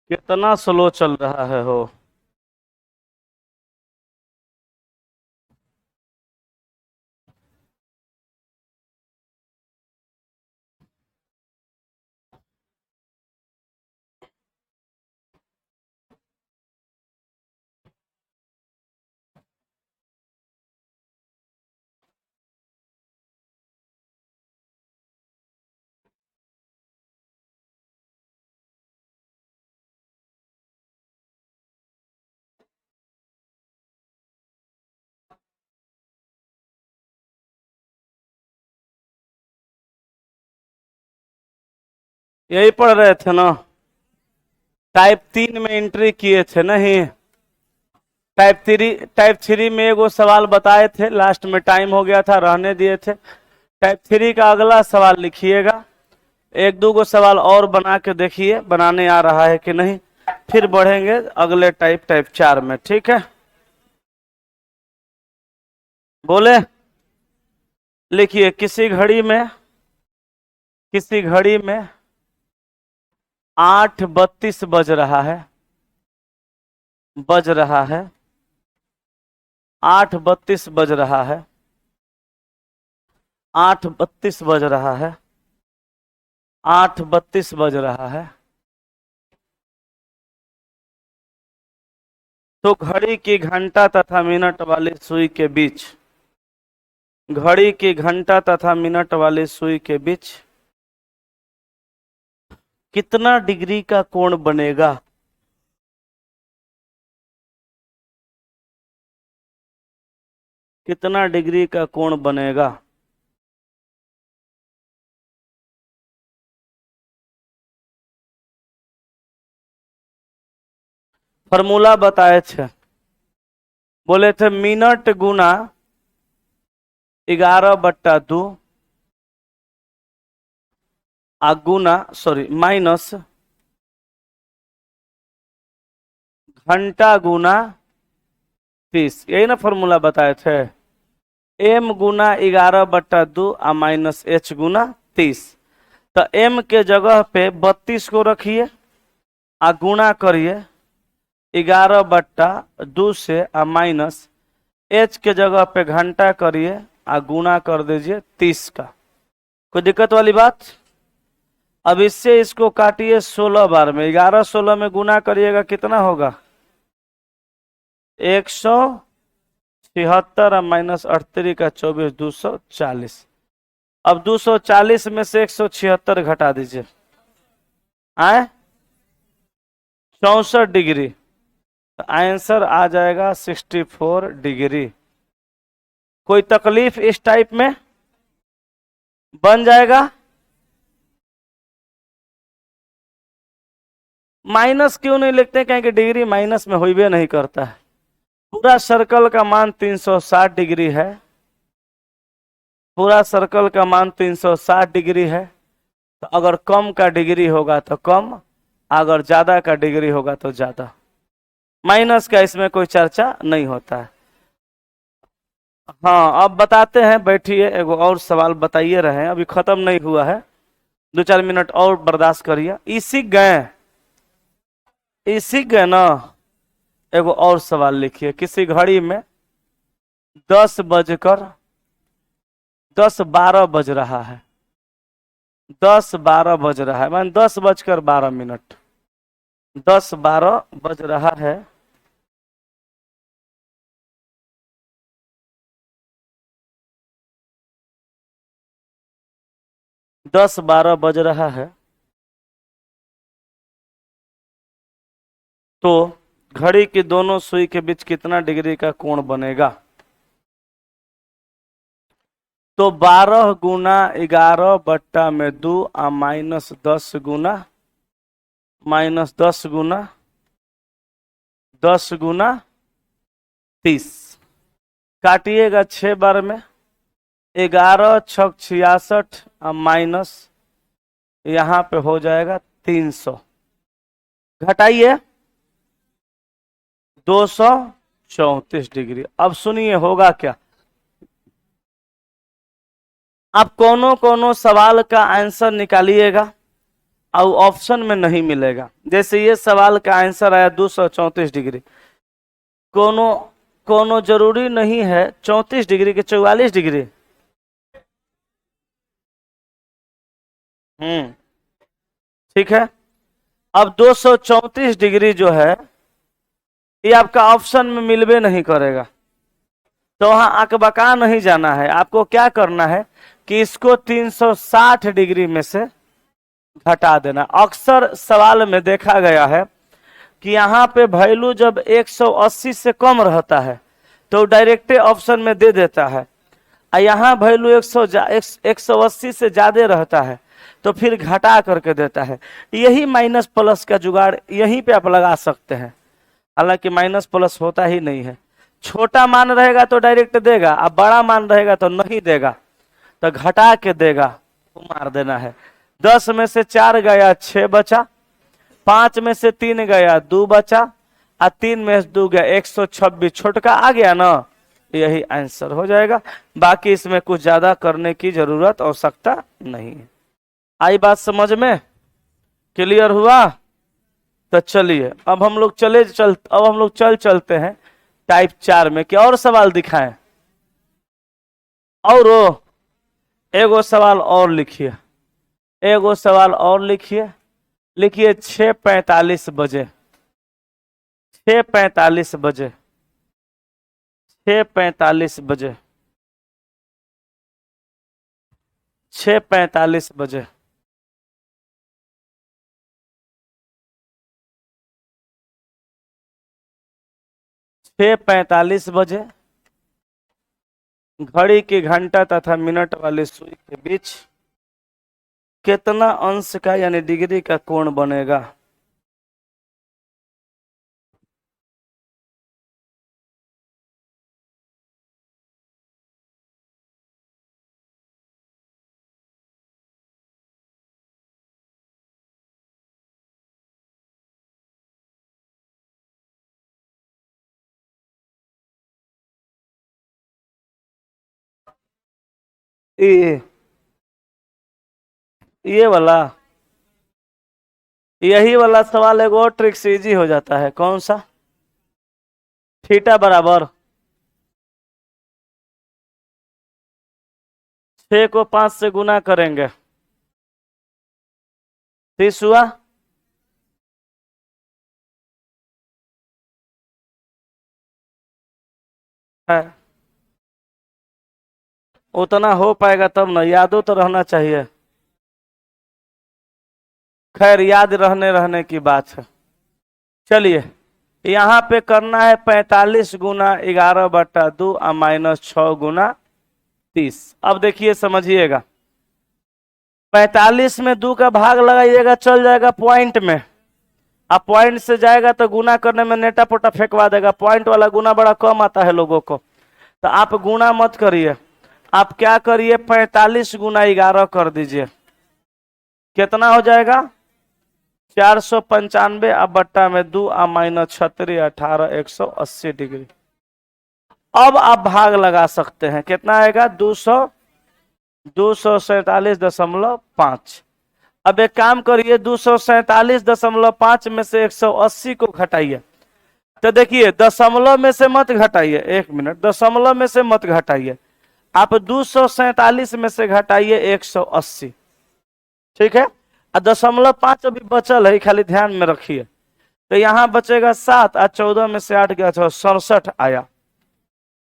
कितना स्लो चल रहा है हो। यही पढ़ रहे थे ना। टाइप 3 में एंट्री किए थे नहीं। टाइप 3 में एगो सवाल बताए थे, लास्ट में टाइम हो गया था, रहने दिए थे। टाइप 3 का अगला सवाल लिखिएगा। एक दो गो सवाल और बना के देखिए बनाने आ रहा है कि नहीं, फिर बढ़ेंगे अगले टाइप 4 में। ठीक है, बोले। लिखिए, किसी घड़ी में 8:32 बज रहा है 8:32 बज रहा है 8:32 बज रहा है 8:32 बज रहा है। तो घड़ी की घंटा तथा मिनट वाली सुई के बीच, घड़ी की घंटा तथा मिनट वाली सुई के बीच कितना डिग्री का कोण बनेगा? कितना डिग्री का कोण बनेगा? फॉर्मूला बताए थे, बोले थे मिनट गुना 11/2 गुना माइनस घंटा गुना 30। यही ना फॉर्मूला बताए थे। m गुना 11/2 माइनस h गुना 30। तो m के जगह पे 32 को रखिए, गुना करिए 11/2 से, माइनस h के जगह पे घंटा करिए, गुना कर दीजिए 30 का। कोई दिक्कत वाली बात? अब इससे इसको काटिए 16 बार में, 11 16 में गुना करिएगा कितना होगा? 176 माइनस 38 का 24, 240। अब 240 में से 176 घटा दीजिए, आए 64 डिग्री। तो आंसर आ जाएगा 64 डिग्री। कोई तकलीफ इस टाइप में? बन जाएगा। माइनस क्यों नहीं लिखते? कहें कि डिग्री माइनस में होइबे नहीं करता है। पूरा सर्कल का मान 360 डिग्री है। पूरा सर्कल का मान 360 डिग्री है। तो अगर कम का डिग्री होगा तो कम, अगर ज्यादा का डिग्री होगा तो ज्यादा। माइनस का इसमें कोई चर्चा नहीं होता है। हाँ, अब बताते हैं, बैठिए। एगो और सवाल बताइए रहे, अभी खत्म नहीं हुआ है, 2 4 मिनट और बर्दाश्त करिए। इसी गए ना। एगो और सवाल लिखिए, किसी घड़ी में 10:12 बज रहा है 10:12 बज रहा है, मान 10:12 10:12 बज रहा है। दस बारह बज रहा है। तो घड़ी की दोनों सुई के बीच कितना डिग्री का कोण बनेगा? तो 12 गुना 11/2 -10 गुना काटिएगा 6 बार में। 11 छक 66 माइनस यहाँ पे हो जाएगा 300। घटाइए 234 डिग्री। अब सुनिए होगा क्या। आप कोनो कोनो सवाल का आंसर निकालिएगा। और ऑप्शन में नहीं मिलेगा। जैसे ये सवाल का आंसर आया 234 डिग्री, कोनो कोनो जरूरी नहीं है 34 डिग्री के 44 डिग्री। ठीक है। अब 234 डिग्री जो है ये आपका ऑप्शन में मिलवे नहीं करेगा, तो वहां अकबका नहीं जाना है। आपको क्या करना है कि इसको 360 डिग्री में से घटा देना। अक्सर सवाल में देखा गया है कि यहाँ पे वैल्यू जब 180 से कम रहता है तो डायरेक्ट ऑप्शन में दे देता है, और यहाँ वैल्यू 180 से ज्यादा रहता है तो फिर घटा करके देता है। यही माइनस प्लस का जुगाड़ यहीं पे आप लगा सकते हैं, हालांकि माइनस प्लस होता ही नहीं है। छोटा मान रहेगा तो डायरेक्ट देगा, अब बड़ा मान रहेगा तो नहीं देगा, तो घटा के देगा, वो मार देना है। 10 में से 4 गया 6 बचा, 5 में से 3 गया 2 बचा, और 3 में से 2 गया 126 छोटका आ गया ना, यही आंसर हो जाएगा। बाकी इसमें कुछ ज्यादा करने की जरूरत आवश्यकता नहीं है। आई बात समझ में? क्लियर हुआ? तो चलिए अब हम लोग चलते हैं टाइप 4 में। क्या और सवाल दिखाएं? और एगो सवाल और लिखिए, एगो सवाल और लिखिए। लिखिए 6:45 बजे, 6:45 बजे, 6:45 बजे, 6:45 बजे 6:45 बजे घड़ी की घंटा तथा मिनट वाली सुई के बीच कितना अंश का यानी डिग्री का कोण बनेगा? ये वाला, यही वाला सवाल एक और ट्रिक से इजी हो जाता है। कौन सा? थीटा बराबर 6 को 5 से गुना करेंगे, 30 हुआ। है उतना हो पाएगा तब ना, यादो तो रहना चाहिए। खैर याद रहने की बात है। चलिए यहाँ पे करना है 45 गुना 11/2 और -6 गुना 30। अब देखिए समझिएगा, 45 में 2 का भाग लगाइएगा, चल जाएगा पॉइंट में। अब पॉइंट से जाएगा तो गुना करने में नेटा पोटा फेंकवा देगा। पॉइंट वाला गुना बड़ा कम आता है लोगों को, तो आप गुना मत करिए। आप क्या करिए, 45 गुना 11 कर दीजिए। कितना हो जाएगा? 495 अब बट्टा में 2 और -36 18 180 डिग्री। अब आप भाग लगा सकते हैं, कितना आएगा? 247.5। अब एक काम करिए, 247.5 में से 180 को घटाइए। तो देखिए दशमलव में से मत घटाइए, 1 मिनट, दशमलव में से मत घटाइए, आप 247 में से घटाइए 180। ठीक है, 0.5 अभी बचल है, खाली ध्यान में रखिए। तो यहाँ बचेगा 7 और 14 में से 8 गया तो 67 आया।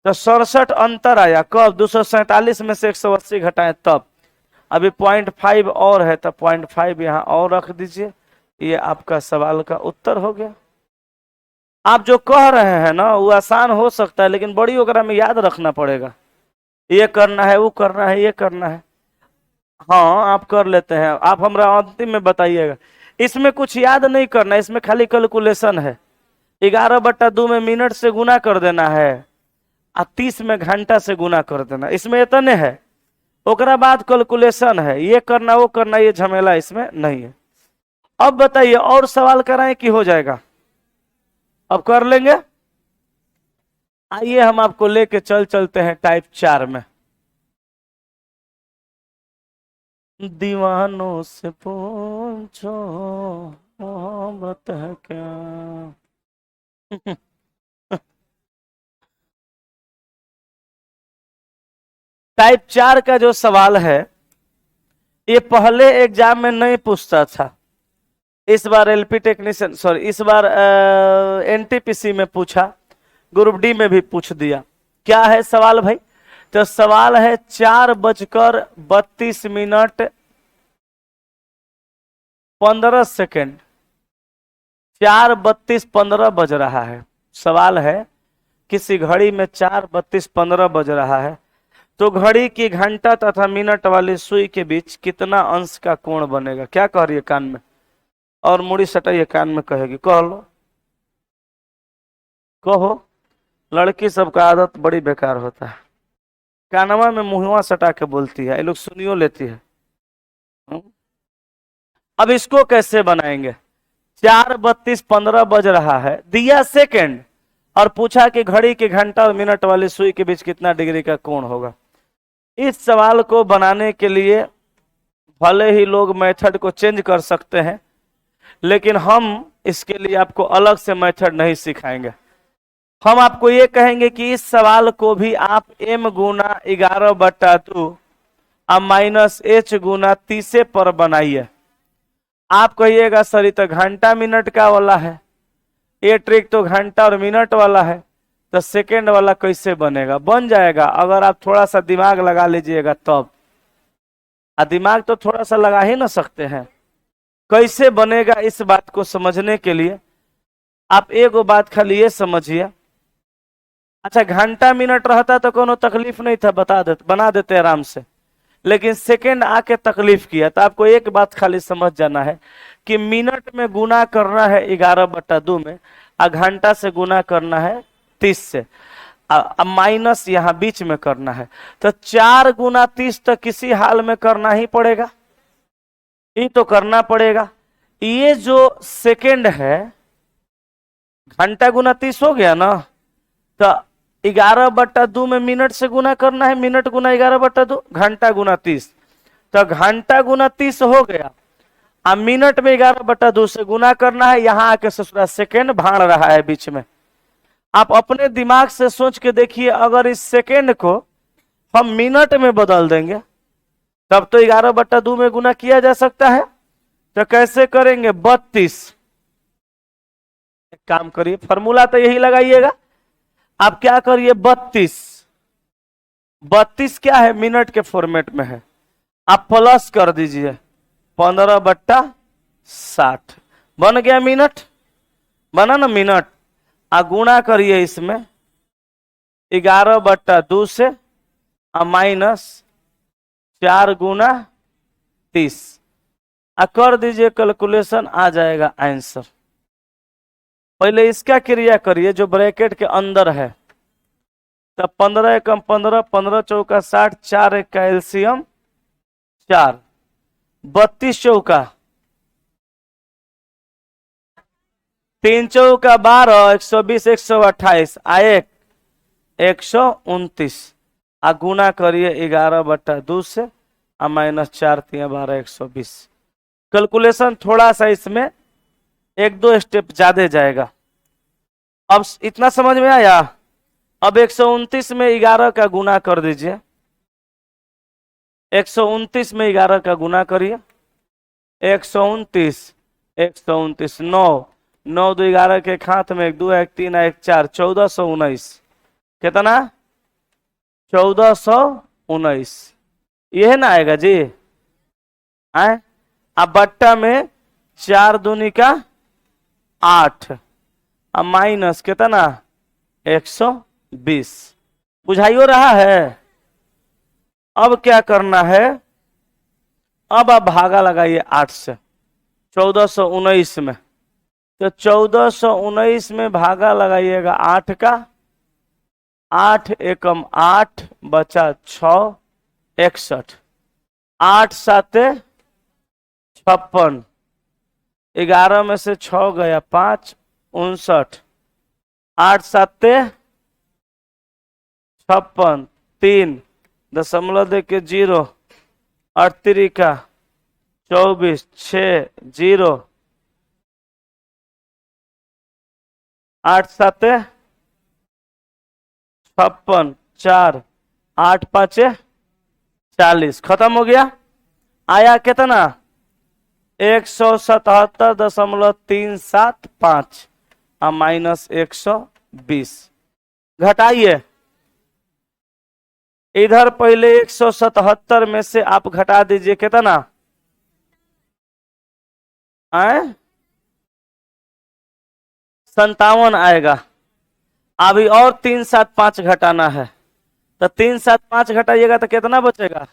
तो 67 अंतर आया कब? 247 में से 180 घटाएं तब। अभी 0.5 और है, तो 0.5 यहाँ और रख दीजिए। ये आपका सवाल का उत्तर हो गया। आप जो कह रहे हैं ना वो आसान हो सकता है, लेकिन बड़ी ओकरा में याद रखना पड़ेगा। ये करना है, वो करना है, ये करना है। हाँ आप कर लेते हैं, आप हमरा अंतिम में बताइएगा। इसमें कुछ याद नहीं करना, इसमें खाली कैलकुलेशन है। 11/2 में मिनट से गुना कर देना है और 30 में घंटा से गुना कर देना, इसमें इतने है। ओकरा बाद कैलकुलेशन है, ये करना वो करना, ये झमेला इसमें नहीं है। अब बताइए और सवाल कराएं कि हो जाएगा? अब कर लेंगे। आइए हम आपको लेके चलते हैं टाइप 4 में। दीवानों से पूछो मोहब्बत है क्या। टाइप 4 का जो सवाल है ये पहले एग्जाम में नहीं पूछता था, इस बार एलपी टेक्नीशियन सॉरी इस बार एनटीपीसी में पूछा, ग्रुप डी में भी पूछ दिया। क्या है सवाल भाई? तो सवाल है 4:32:15 4:32:15 बज रहा है। सवाल है किसी घड़ी में 4:32:15 बज रहा है, तो घड़ी की घंटा तथा मिनट वाली सुई के बीच कितना अंश का कोण बनेगा? क्या कह रही है कान में? और मुड़ी सटाइए, कान में कहेगी, कह लो, कहो। लड़की सबका आदत बड़ी बेकार होता है, कानवा में मुंहवा सटा के बोलती है, ये लोग सुनियो लेती है। अब इसको कैसे बनाएंगे? 4:32:15 बज रहा है, दिया सेकंड और पूछा कि घड़ी के घंटा और मिनट वाली सुई के बीच कितना डिग्री का कोण होगा। इस सवाल को बनाने के लिए भले ही लोग मेथड को चेंज कर सकते हैं, लेकिन हम इसके लिए आपको अलग से मेथड नहीं सिखाएंगे। हम आपको ये कहेंगे कि इस सवाल को भी आप m गुना 11/2 अब माइनस h गुना 30 पर बनाइए। आप कहिएगा सर ये तो घंटा मिनट का वाला है, ये ट्रिक तो घंटा और मिनट वाला है, तो सेकेंड वाला कैसे बनेगा? बन जाएगा अगर आप थोड़ा सा दिमाग लगा लीजिएगा तब। दिमाग तो थोड़ा सा लगा ही ना सकते हैं। कैसे बनेगा इस बात को समझने के लिए आप एक बात खाली ये समझिए। अच्छा घंटा मिनट रहता तो कोनो तकलीफ नहीं था, बना देते आराम से, लेकिन सेकंड आके तकलीफ किया। तो आपको एक बात खाली समझ जाना है कि मिनट में गुना करना है 11/2 में, और घंटा से गुना करना है 30 से, अब माइनस यहाँ बीच में करना है। तो 4 गुना 30 तो किसी हाल में करना ही पड़ेगा, ये तो करना पड़ेगा। ये जो सेकंड है घंटा गुना 30 हो गया ना, तो 11/2 में मिनट से गुना करना है, मिनट गुना 11/2 घंटा गुना 30, तो घंटा गुना 30 हो गया। अब मिनट में 11/2 से गुना करना है, यहां आके ससुरा सेकेंड भाड़ रहा है बीच में। आप अपने दिमाग से सोच के देखिए, अगर इस सेकेंड को हम मिनट में बदल देंगे तब तो 11/2 में गुना किया जा सकता है। तो कैसे करेंगे? 32। एक काम करिए, फॉर्मूला तो यही लगाइएगा। आप क्या करिए 32, 32 क्या है मिनट के फॉर्मेट में है, आप प्लस कर दीजिए 15/60 बन गया मिनट, बना ना मिनट। गुणा करिए इसमें 11/2 से माइनस 4 गुना 30 कर दीजिए, कैलकुलेशन आ जाएगा आंसर। पहले इसका क्रिया करिए जो ब्रैकेट के अंदर है, तब 15 एकम 15, 15 चौका 60, 4 एक का एलसीएम 4, 32 चौका 3 चौका 12, 120, 128 एक 129 गुना करिए 11/2 से माइनस 4 3 12 120। कैलकुलेशन थोड़ा सा इसमें 1-2 स्टेप ज्यादा जाएगा। अब इतना समझ में आया? अब 129 में 11 का गुना कर दीजिए, 129 में 11 का गुना करिए, 129 129 9 9 2 11 के हाथ में 1 2 1 3 1 4 1419 कितना? 1419 यह ना आएगा जी? आए अब बट्टा में 4 दूनी का 8 अब माइनस कितना? 120। बुझाइयो रहा है? अब क्या करना है? अब आप भागा लगाइए 8 से 1419 में, तो 1419 में भागा लगाइएगा 8 का, 8 एकम 8 बचा 6 61, 8 7 56, 11 में से 6 गया 5 59, 8 7 56, 3 दशमलव दे के 0 और 3 का 24 6 0 8 7 56 4 8 5 40। खत्म हो गया। आया कितना? 177.375 माइनस 120। घटाइए। इधर पहले 177 में से आप घटा दीजिए कितना आए? 57 आएगा। अभी और 375 घटाना है, तो 375 घटाइएगा तो कितना बचेगा?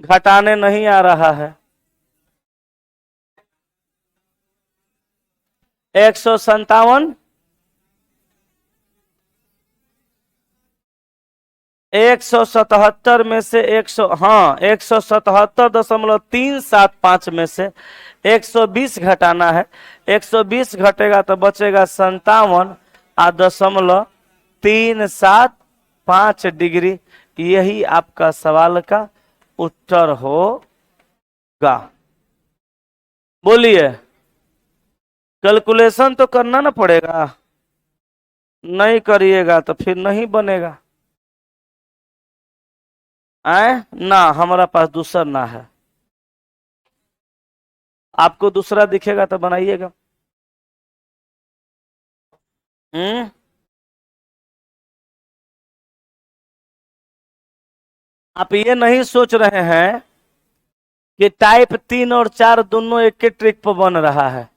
घटाने नहीं आ रहा है। 157 177 में से 177.375 में से 120 घटाना है। 120 घटेगा तो बचेगा 57.375 डिग्री। यही आपका सवाल का उत्तर होगा। बोलिए। कैलकुलेशन तो करना ना पड़ेगा, नहीं करिएगा तो फिर नहीं बनेगा। आए ना, हमारा पास दूसरा ना है। आपको दूसरा दिखेगा तो बनाइएगा। हम्म। आप ये नहीं सोच रहे हैं कि टाइप 3 और 4 दोनों एक के ट्रिक पर बन रहा है,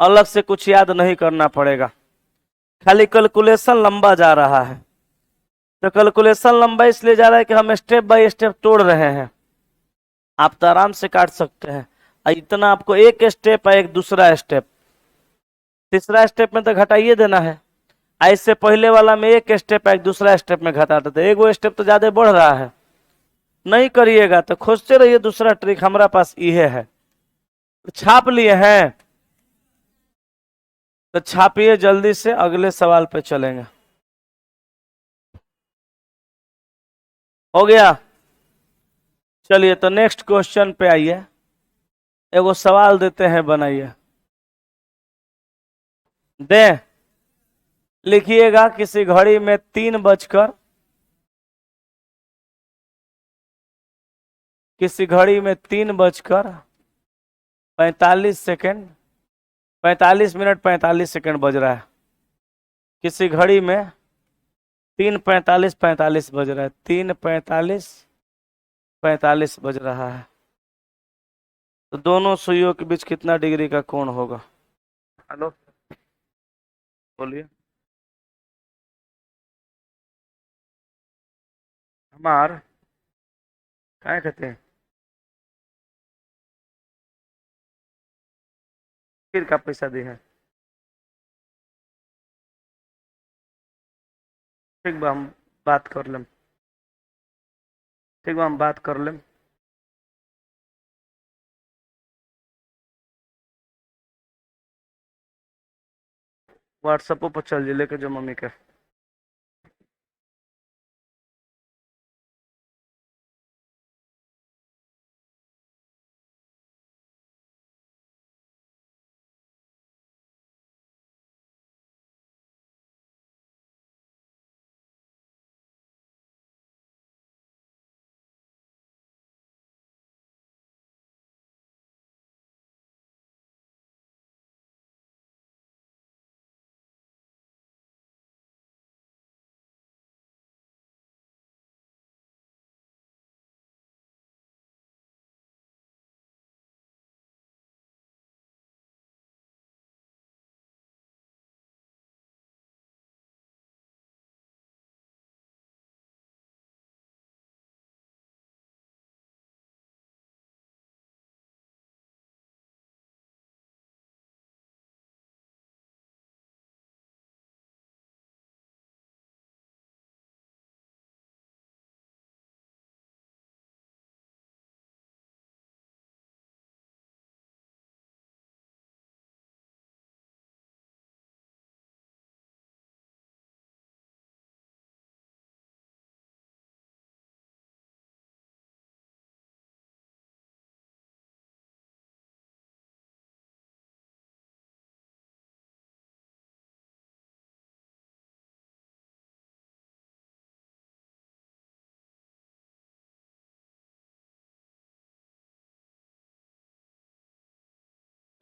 अलग से कुछ याद नहीं करना पड़ेगा, खाली कैलकुलेशन लंबा जा रहा है। तो कैलकुलेशन लंबा इसलिए जा रहा है कि हम स्टेप बाय स्टेप तोड़ रहे हैं। आप तो आराम से काट सकते हैं। इतना आपको एक स्टेप है, एक दूसरा स्टेप, तीसरा स्टेप में तो घटाइए देना है। ऐसे पहले वाला में एक स्टेप है, एक दूसरा स्टेप में घटाते थे, एक वो स्टेप तो ज्यादा बढ़ रहा है। नहीं करिएगा तो खोजते रहिए दूसरा ट्रिक, हमारा पास ये है। छाप लिए हैं तो छापिए जल्दी से, अगले सवाल पे चलेंगे। हो गया। चलिए तो नेक्स्ट क्वेश्चन पे आइए। एगो सवाल देते हैं, बनाइए। दे लिखिएगा, किसी घड़ी में 3:45 45 मिनट 45 सेकंड बज रहा है। किसी घड़ी में 3:45 बज रहा है, 3:45 बज रहा है। तो दोनों सुइयों के बीच कितना डिग्री का कोण होगा? हेलो, बोलिए। हमार क्या कहते हैं, फिर का पैसा दी है। ठीक बा, हम बात कर लें। ठीक बा, हम बात कर लें। व्हाट्सएप पर चल जी, लेके जो मम्मी के।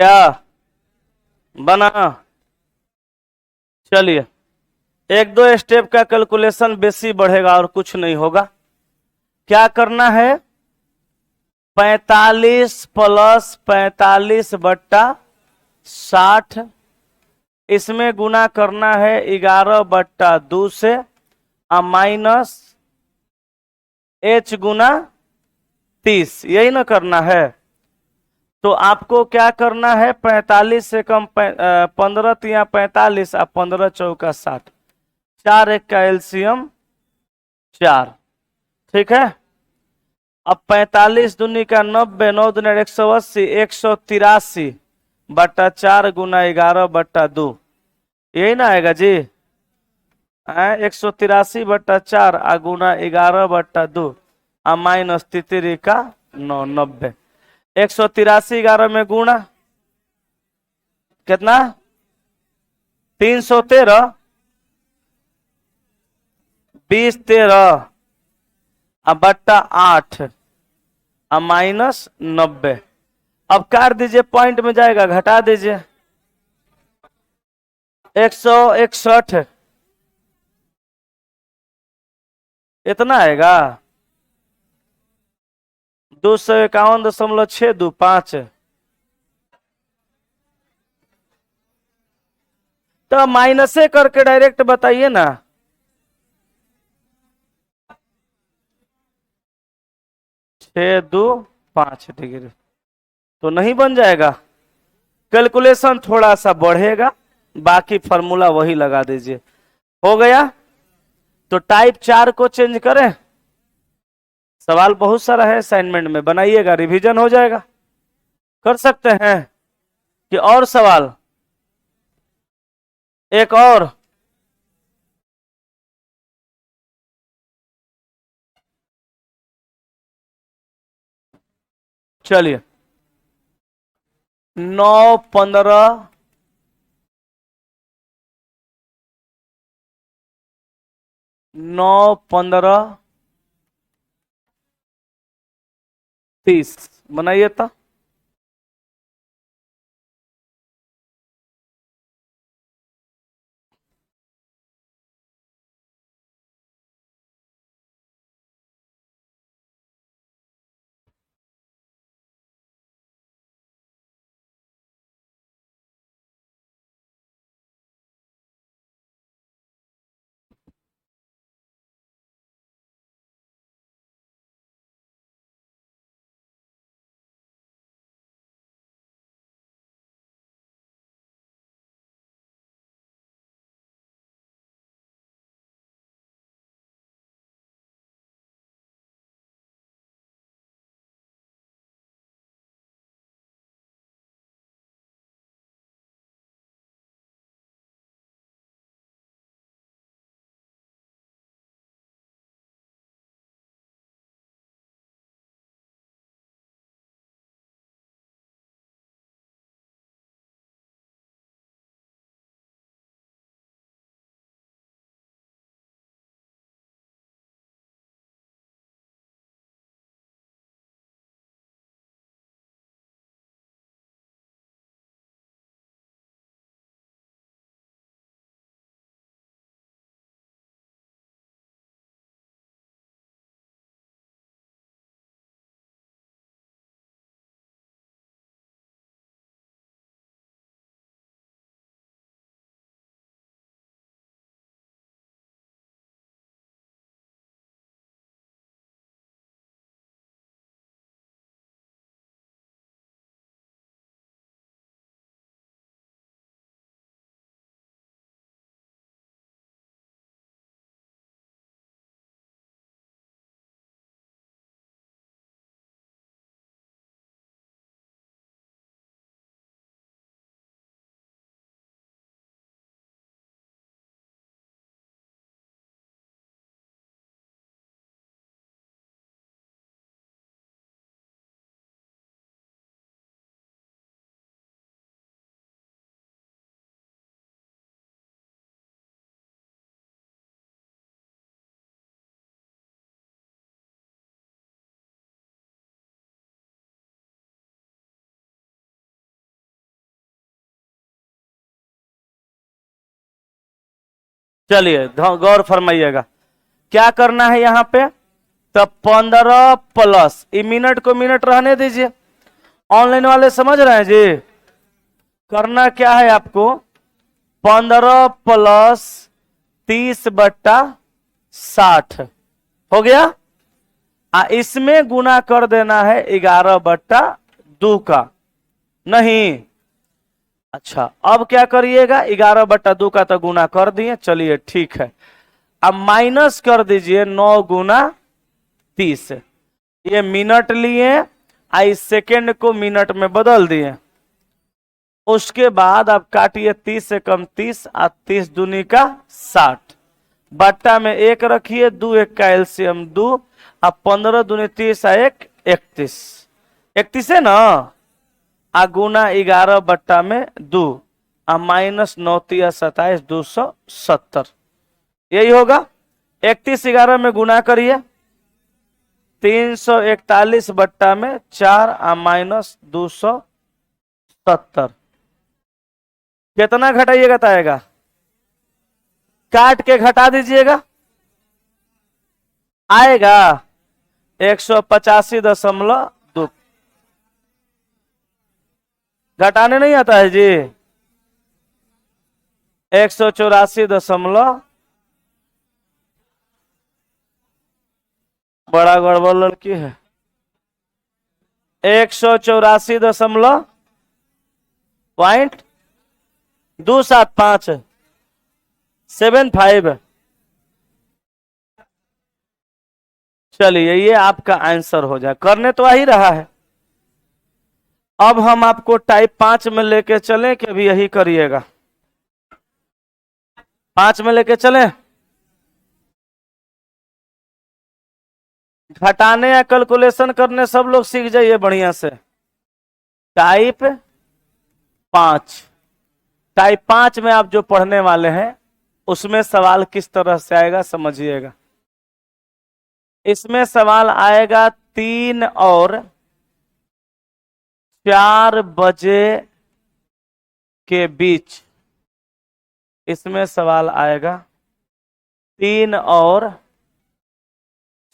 क्या बना? चलिए, एक दो स्टेप का कैलकुलेशन बेसी बढ़ेगा और कुछ नहीं होगा। क्या करना है? 45 प्लस 45/60, इसमें गुना करना है 11/2 से, माइनस h गुना 30, यही ना करना है। तो आपको क्या करना है? 45 से कम 15 तिया 45 और 15 चौका 60, 4 एक का एलसीएम 4। ठीक है। अब 45 दूनी का 90, 9 दूनी 180, 183/4 गुना 11/2, यही ना आएगा जी? 183/4 आ गुना 11/2 आ माइनस तितरी का 9, 90। 183 11 में गुणा कितना? 313, 20 13 बट्टा 8 माइनस 90। अब काट दीजिए, पॉइंट में जाएगा, घटा दीजिए। 161, इतना आएगा। 251.625। तो माइनस से करके डायरेक्ट बताइए ना। छः दो 5 डिग्री तो नहीं बन जाएगा? कैलकुलेशन थोड़ा सा बढ़ेगा, बाकी फॉर्मूला वही लगा दीजिए। हो गया? तो टाइप 4 को चेंज करें। सवाल बहुत सारा है, असाइनमेंट में बनाइएगा, रिवीजन हो जाएगा। कर सकते हैं कि और सवाल? एक और। चलिए, 9 15 9 15 30 बनाइए तो। चलिए गौर फरमाइएगा, क्या करना है यहाँ पे, तो 15 प्लस, ये मिनट को मिनट रहने दीजिए, ऑनलाइन वाले समझ रहे हैं जी। करना क्या है आपको, 15 प्लस 30/60 हो गया। इसमें गुना कर देना है 11/2 का, नहीं। अच्छा अब क्या करिएगा, 11/2 का तो गुना कर दिए, चलिए ठीक है। अब माइनस कर दीजिए 9 गुना 30, ये मिनट लिए, इस सेकेंड को मिनट में बदल दिए। उसके बाद आप काटिए 30 से कम 30, 30 दूनी का 60, बट्टा में 1 रखिए, 2 1 का एलसीएम 2, अब 15 दूनी 30 1 31, 31 है ना, गुना 11/2, माइनस 9 27 270, यही होगा। 31 11 में गुना करिए, 341/4 माइनस 270, कितना घटाइएगा तो आएगा, काट के घटा दीजिएगा, आएगा 185.2। घटाने नहीं आता है जी, 184 बड़ा गड़बड़ लड़की है, 184.275 चलिए ये आपका आंसर हो जाए, करने तो आ ही रहा है। अब हम आपको टाइप 5 में लेके चलें कि अभी यही करिएगा, 5 में लेके चलें। घटाने या कैलकुलेशन करने सब लोग सीख जाइए बढ़िया से। टाइप 5, टाइप 5 में आप जो पढ़ने वाले हैं उसमें सवाल किस तरह से आएगा समझिएगा। इसमें सवाल आएगा 3 और 4 बजे के बीच, इसमें सवाल आएगा 3 और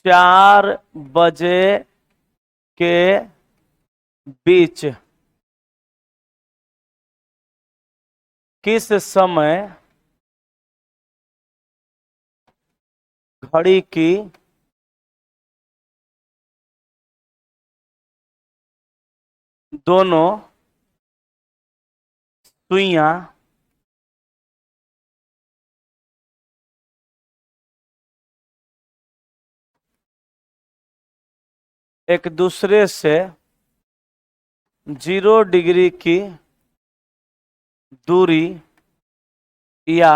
4 बजे के बीच किस समय घड़ी की दोनों सुइयां एक दूसरे से 0 डिग्री की दूरी या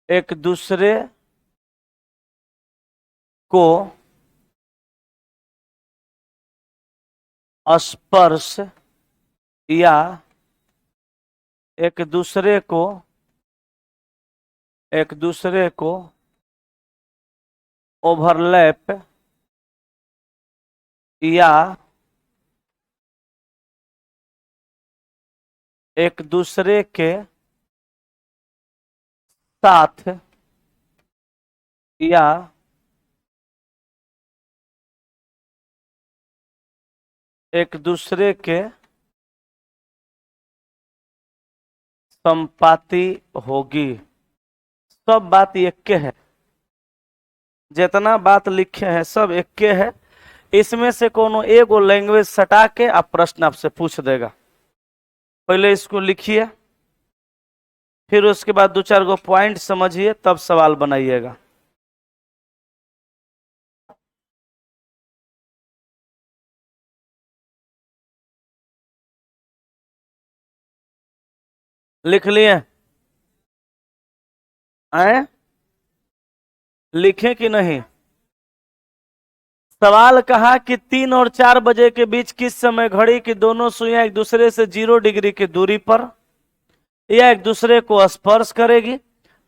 एक दूसरे को स्पर्श या एक दूसरे को ओवरलैप या एक दूसरे के साथ या एक दूसरे के संपाती होगी। सब बात एक के है, जितना बात लिखे हैं सब एक के है। इसमें से कोनो एगो लैंग्वेज सटा के आप प्रश्न आपसे पूछ देगा। पहले इसको लिखिए, फिर उसके बाद 2 4 गो पॉइंट समझिए, तब सवाल बनाइएगा। लिख लिए आए, लिखे कि नहीं। सवाल कहा कि 3 और 4 बजे के बीच किस समय घड़ी की दोनों सुइयां एक दूसरे से 0 डिग्री की दूरी पर या एक दूसरे को स्पर्श करेगी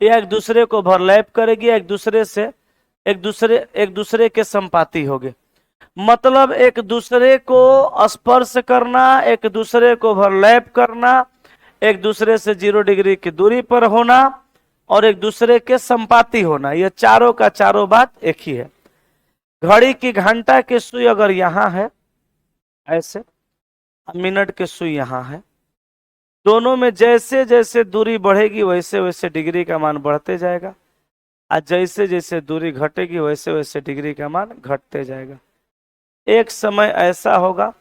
या एक दूसरे को ओवरलैप करेगी, एक दूसरे के संपाती होगी। मतलब एक दूसरे को स्पर्श करना, एक दूसरे को ओवरलैप करना, एक दूसरे से 0 डिग्री की दूरी पर होना और एक दूसरे के संपाती होना, ये चारों का चारों बात एक ही है। घड़ी की घंटा की सुई अगर यहां है ऐसे, मिनट की सुई यहां है, दोनों में जैसे जैसे दूरी बढ़ेगी वैसे वैसे डिग्री का मान बढ़ते जाएगा, और जैसे जैसे दूरी घटेगी वैसे वैसे डिग्री का मान घटते जाएगा। एक समय ऐसा होगा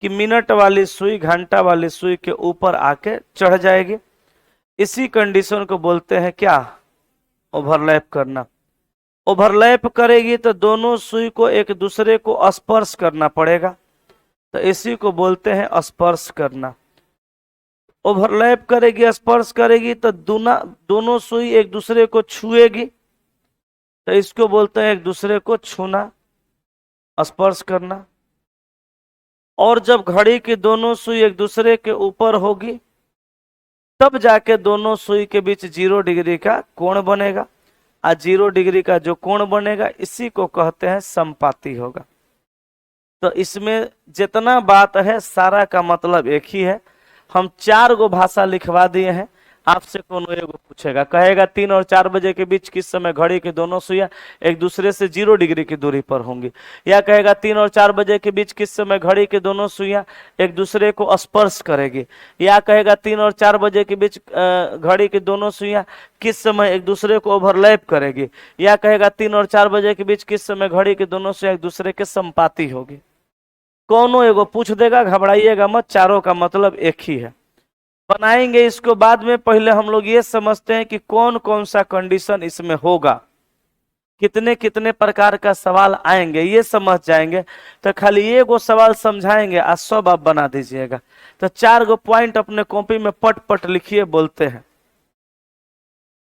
कि मिनट वाली सुई घंटा वाली सुई के ऊपर आके चढ़ जाएगी। इसी कंडीशन को बोलते हैं क्या? ओवरलैप करना। ओवरलैप करेगी तो दोनों सुई को एक दूसरे को स्पर्श करना पड़ेगा, तो इसी को बोलते हैं स्पर्श करना। ओवरलैप करेगी, स्पर्श करेगी तो दोनों सुई एक दूसरे को छुएगी, तो इसको बोलते हैं एक दूसरे को छूना, स्पर्श करना। और जब घड़ी की दोनों सुई एक दूसरे के ऊपर होगी तब जाके दोनों सुई के बीच 0 डिग्री का कोण बनेगा, और 0 डिग्री का जो कोण बनेगा इसी को कहते हैं संपाती होगा। तो इसमें जितना बात है सारा का मतलब एक ही है। हम 4 गो भाषा लिखवा दिए हैं, आपसे कोनो एगो पूछेगा, कहेगा 3 और 4 बजे के बीच किस समय घड़ी की दोनों सुइयां एक दूसरे से 0 डिग्री की दूरी पर होंगी, या कहेगा 3 और 4 बजे के बीच किस समय घड़ी की दोनों सुइयां एक दूसरे को स्पर्श करेगी, या कहेगा 3 और 4 बजे के बीच घड़ी की दोनों सुइयां किस समय एक दूसरे को ओवरलैप करेगी, या कहेगा 3 और 4 बजे के बीच किस समय घड़ी की दोनों सुइयां एक दूसरे के संपाती होगी। कोनो एगो पूछ देगा, घबराइएगा मत, चारों का मतलब एक ही है। बनाएंगे इसको बाद में, पहले हम लोग ये समझते हैं कि कौन कौन सा कंडीशन इसमें होगा, कितने कितने प्रकार का सवाल आएंगे ये समझ जाएंगे तो खाली ये गो सवाल समझाएंगे और सब आप बना दीजिएगा। तो 4 गो पॉइंट अपने कॉपी में पट पट लिखिए, बोलते हैं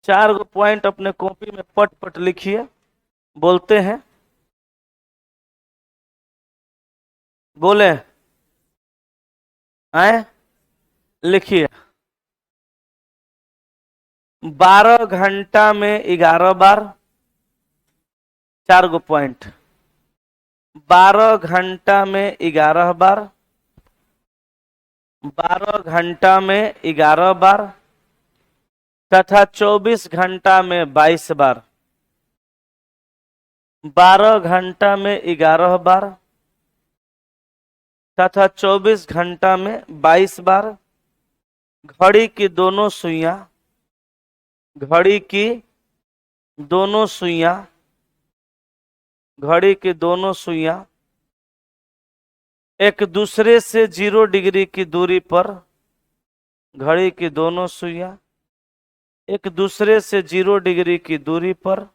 4 गो पॉइंट अपने कॉपी में पट पट लिखिए, बोलते हैं। बोले आए, लिखिए। 12 घंटा में 11 बार, 4 गो पॉइंट। 12 घंटा में 11 बार, 12 घंटा में 11 बार तथा 24 घंटा में 22 बार। 12 घंटा में 11 बार तथा 24 घंटा में 22 बार घड़ी की दोनों सुइयां, घड़ी की दोनों सुइयां, घड़ी की दोनों सुइयां एक दूसरे से 0 डिग्री की दूरी पर, घड़ी की दोनों सुइयां एक दूसरे से 0 डिग्री की दूरी पर,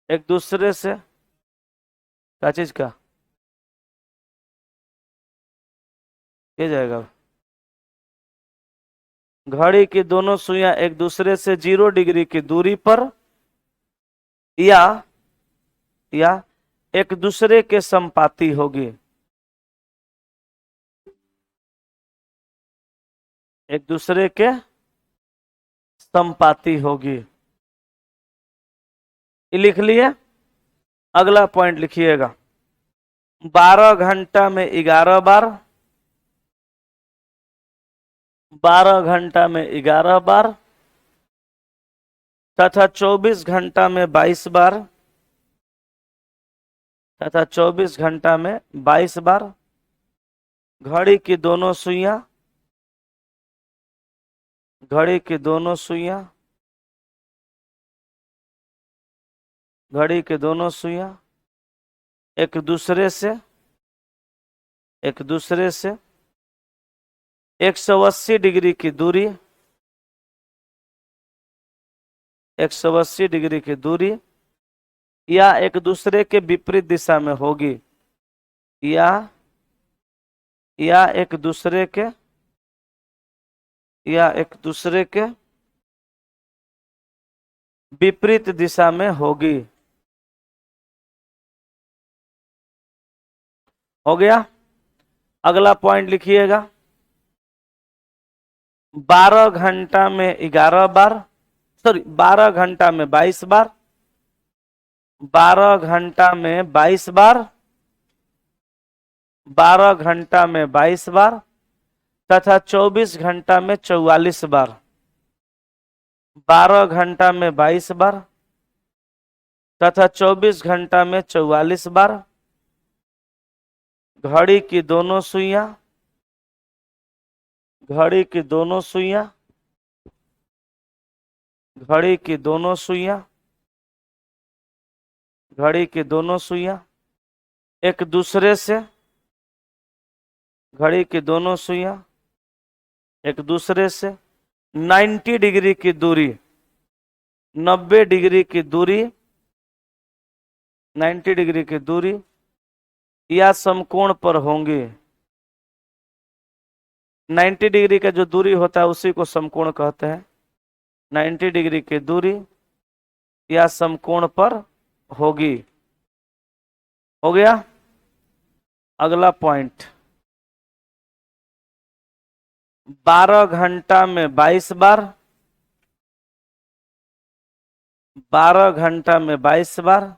एक दूसरे से क्या चीज का ये जाएगा, घड़ी की दोनों सुइयां एक दूसरे से 0 डिग्री की दूरी पर या एक दूसरे के संपाती होगी, एक दूसरे के संपाती होगी। ये लिख लिए। अगला पॉइंट लिखिएगा, 12 घंटा में 11 बार, 12 घंटा में 11 बार तथा 24 घंटा में 22 बार, तथा 24 घंटा में 22 बार घड़ी की दोनों सुइयां, घड़ी की दोनों सुइयां, घड़ी की दोनों सुइयां एक दूसरे से 180 डिग्री की दूरी, 180 डिग्री की दूरी या एक दूसरे के विपरीत दिशा में होगी, या एक दूसरे के विपरीत दिशा में होगी। हो गया। अगला पॉइंट लिखिएगा, 12 घंटा में 11 बार, 12 घंटा में 22 बार, 12 घंटा में 22 बार, 12 घंटा में 22 बार तथा 24 घंटा में 44 बार। 12 घंटा में 22 बार तथा 24 घंटा में 44 बार। घड़ी की दोनों सुइयां, घड़ी की दोनों सुइयां, घड़ी की दोनों सुइयां, घड़ी की दोनों सुइयां एक दूसरे से, घड़ी की दोनों सुइयां एक दूसरे से 90 डिग्री की दूरी, 90 डिग्री की दूरी, 90 डिग्री की दूरी या समकोण पर होंगे। 90 डिग्री का जो दूरी होता है उसी को समकोण कहते हैं। 90 डिग्री की दूरी या समकोण पर होगी। हो गया। अगला पॉइंट, 12 घंटा में 22 बार, 12 घंटा में 22 बार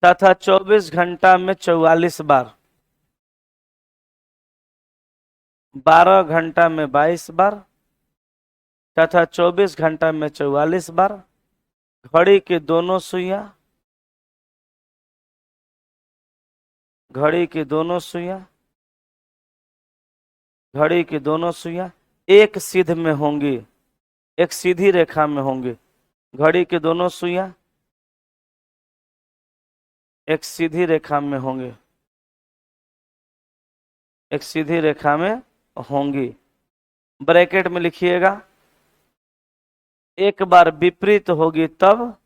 तथा 24 घंटा में 44 बार। 12 घंटा में 22 बार तथा 24 घंटा में 44 बार। घड़ी की दोनों सुइयां, घड़ी की दोनों सुइयां, घड़ी की दोनों सुइयां एक सीध में होंगी, एक सीधी रेखा में होंगी। घड़ी की दोनों सुइयां एक सीधी रेखा में होंगे, एक सीधी रेखा में होंगी। ब्रैकेट में लिखिएगा, एक बार विपरीत होगी तब,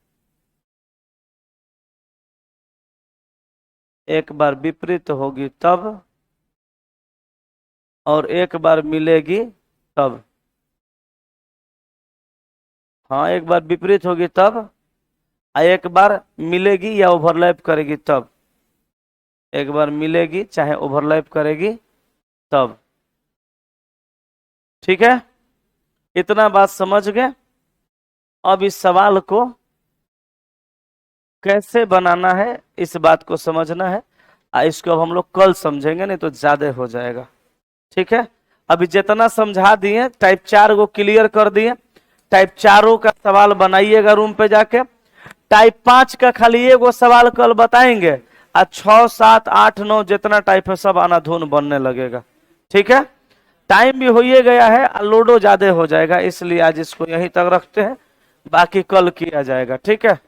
एक बार विपरीत होगी तब और एक बार मिलेगी तब। हाँ, एक बार विपरीत होगी तब, एक बार मिलेगी या ओवरलैप करेगी तब। एक बार मिलेगी चाहे ओवरलैप करेगी तब। ठीक है, इतना बात समझ गए। अब इस सवाल को कैसे बनाना है इस बात को समझना है। इसको अब हम लोग कल समझेंगे, नहीं तो ज्यादा हो जाएगा। ठीक है, अभी जितना समझा दिए टाइप 4 को क्लियर कर दिए। टाइप 4 का सवाल बनाइएगा रूम पे जाके। टाइप 5 का खाली एगो सवाल कल बताएंगे और 6, 7, 8, 9 जितना टाइप है सब अनाधुन बनने लगेगा। ठीक है, टाइम भी हो ही गया है और लोडो ज्यादा हो जाएगा, इसलिए आज इसको यहीं तक रखते हैं, बाकी कल किया जाएगा। ठीक है।